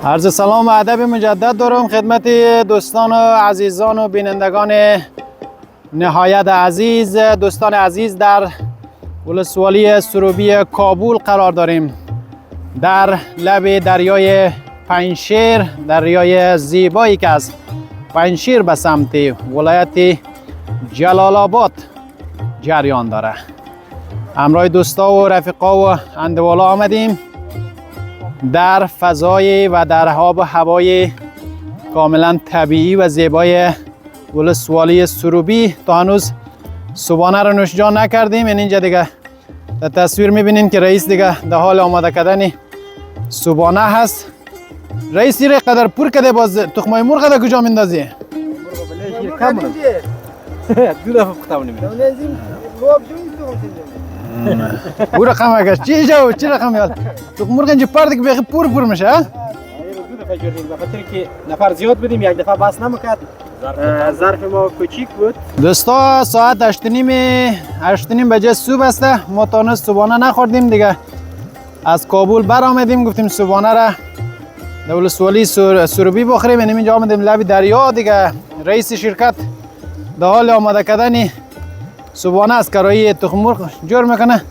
عرض سلام و ادب مجدد دارم خدمت دوستان و عزیزان و بینندگان نهایت عزیز. دوستان عزیز، در ولسوالی سروبی کابل قرار داریم، در لب دریای پنجشیر، دریای زیبایی که از پنجشیر به سمت ولایت جلال آباد جریان داره. همراه دوستا و رفیقا و اندوالا آمدیم در فضای و در آب و هوای کاملا طبیعی و زیبای ولسوالی سروبی. تا هنوز صبحانه رو نوشجان نکردیم. اینجا دیگه در تصویر میبینین که رئیس دیگه در حال آماده کردن صبحانه هست. رئیس یه قدر پر کده، باز تخمای مرغ در کجا میندازی؟ دو دفعه پختم نمیدونم. او رقم اگه چی رقم یاد؟ تو مرغ اینجا پرده که بخی پر میشه ها؟ دو دفعه جوردیم به خاطر که نفر زیاد بودیم، یک دفعه بس نمیکرد. ظرف ما کوچیک بود. دوستا ساعت 8:30 بجه صبح است. ما تا هنوز صبحانه نخوردیم دیگه. از کابل بر آمدیم، گفتیم صبحانه را در ولسوالی سروبی بخوریم. اینجا آمدیم لب دریا دیگه. رئیس شرکت در حال آماده کردن صبحانه از کرایی تخم مرغ جور میکنه.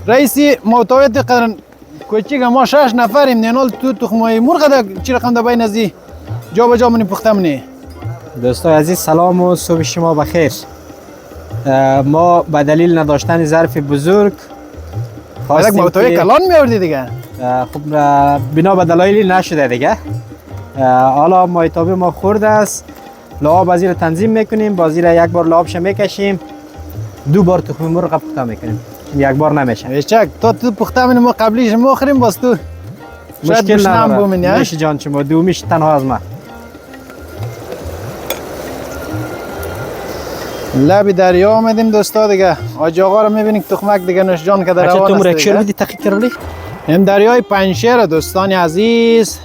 رئیسی محتویات قدر کوچیک، ما 6 نفریم. نینال تو تخمای مرغ ده چی رقم ده بین ازی جا به جا منی پختم نی. دوستای عزیز سلام و صبح شما بخیر. ما به دلیل نداشتن ظرف بزرگ خواستیم محتوی کلان میوردی دیگه. خب بنا به دلایلی نشده دیگه. حالا مایتابی ما خورده است. لعاب از این تنظیم میکنیم، بازی را یک بار لعابش میکشیم، 2 بار تخم مرغ پخته میکنیم، یک بار نمیشه. بیشک تو پخته منی ما قبلیش مخوریم، باز تو مشکل نداره. میشه جان شما دومیش تنها از ما. لب دریا آمدیم دوستا دیگه. حاج آقا رو میبینید تخمک دیگه نوش جان که در روان است دیگه. تو مرکشل بدی تحقیق کردی؟ این دریای پنجشیر دوستان عزیز.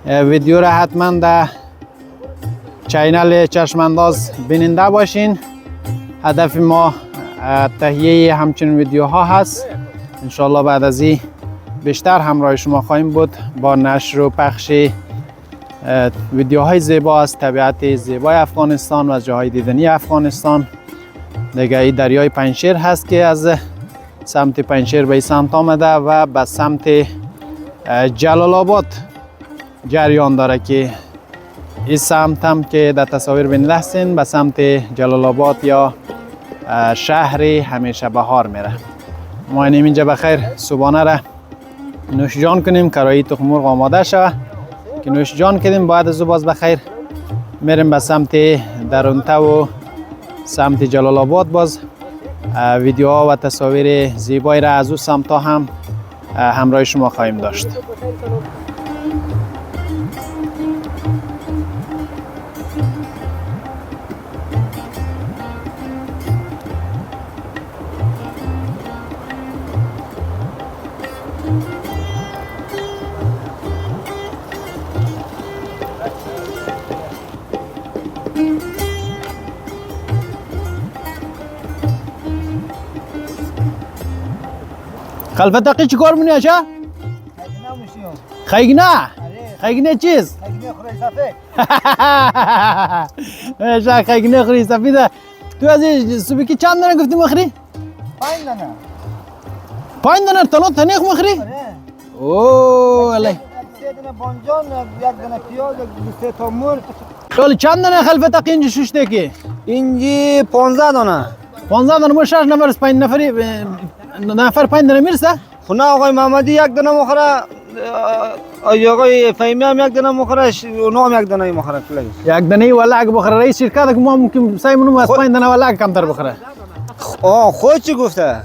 ویدیو را حتما در چینل چشم انداز بیننده باشین. هدف ما تهیه همچنین ویدیوها هست. انشالله بعد از این بیشتر همراه شما خواهیم بود با نشر و پخش ویدیوهای زیبا از طبیعت زیبای افغانستان و از جاهای دیدنی افغانستان. دیگه این دریای پنجشیر هست که از سمت پنجشیر به سمت آمده و به سمت جلال آباد جریان داره که این سمت هم که در تصاویر بینیده هستین به سمت جلال آباد یا شهر همیشه بهار میره. ما اینجا بخیر صبحانه را نوش جان کنیم. کرایی تخم مرغ آماده شوه که نوش جان کردیم. بعد از باز بخیر میریم به سمت درونته و سمت جلال آباد. باز ویدیوها و تصاویر زیبایی را از او سمت هم همراه شما خواهیم داشت. خلفتقی چی کار مونی اچه؟ خیگنه؟ خیگنه چیز؟ خیگنه خوری سفید. خیگنه خوری سفیده. تو از صبحی که چند دانه گفتی مخری؟ 5 دانه. 5 دانه تنها تنیخ مخری؟ اوه علی. 3 دانه بانجان، 1 دانه پیاز، 2 تا مرغ. شالی چند دانه خلفتقی اینجا شوشته کی؟ اینجی 15 دانه. 15 دانه ما 6 نفر از 5 نفری نفر 5 دانه میرسه؟ خونه آقای محمدی 1 دانه مخوره. آقای فهیمی هم 1 دانه مخوره. اونا هم 1 دانه مخوره. 1 دانه ولگ بخوره. رئیس شرکت که ما ممکن سایمونو از 5 دانه ولگ کمتر بخوره. خود چی گفته؟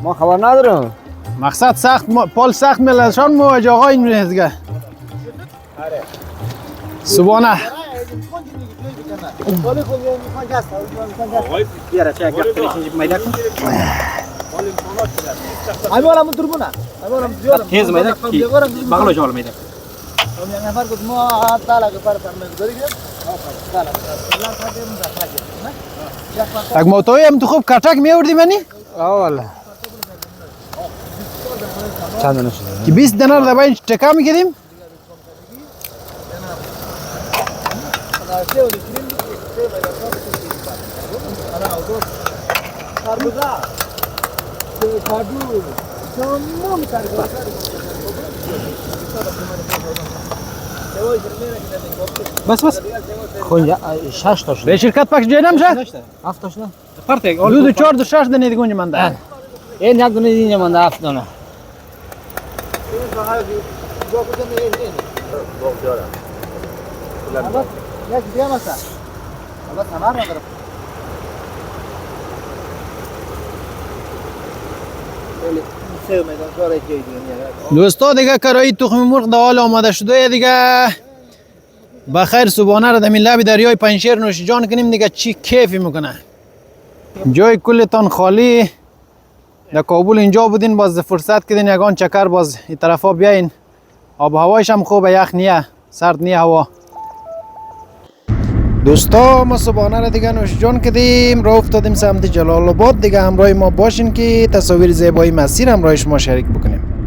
ما خبر ندارم. مقصد سخت پال سخت ملشان مواجه آقا این میره دیگه. صبحانه ایوالم دربونه. ایوالم زیاد. تیز میده. بغل جوال میده. نفر گفت ما تعالی که پر میگذاری که tak motoy هم تو خوب کاتک میوردی منی؟ والله چند دانه شده؟ که 20 دینار در باین چکا میکردیم؟ بس بس خونجا 6 تا شد به شرکت پاک جای نمیشه 7 تا شد پرتک دو چهار دو شش دنید گونج من ده این یک دونه اینجا من 7 دونه دوستا دیگه کرایی تخم مرغ در حال آماده شده دیگه بخیر صبحانه را در لب دریای پنجشیر نوش جان کنیم دیگه چی کیفی میکنه جای کلتان خالی در کابل اینجا بودین باز فرصت کردین یگان چکر باز این طرفا بیاین آب و هوایش هم خوبه یخ نیه سرد نیه هوا دوستا ما صبحانه را دیگه نوش جان کردیم راه افتادیم سمت جلال آباد دیگه همراه ما باشین که تصاویر زیبایی مسیر همراه شما شریک بکنیم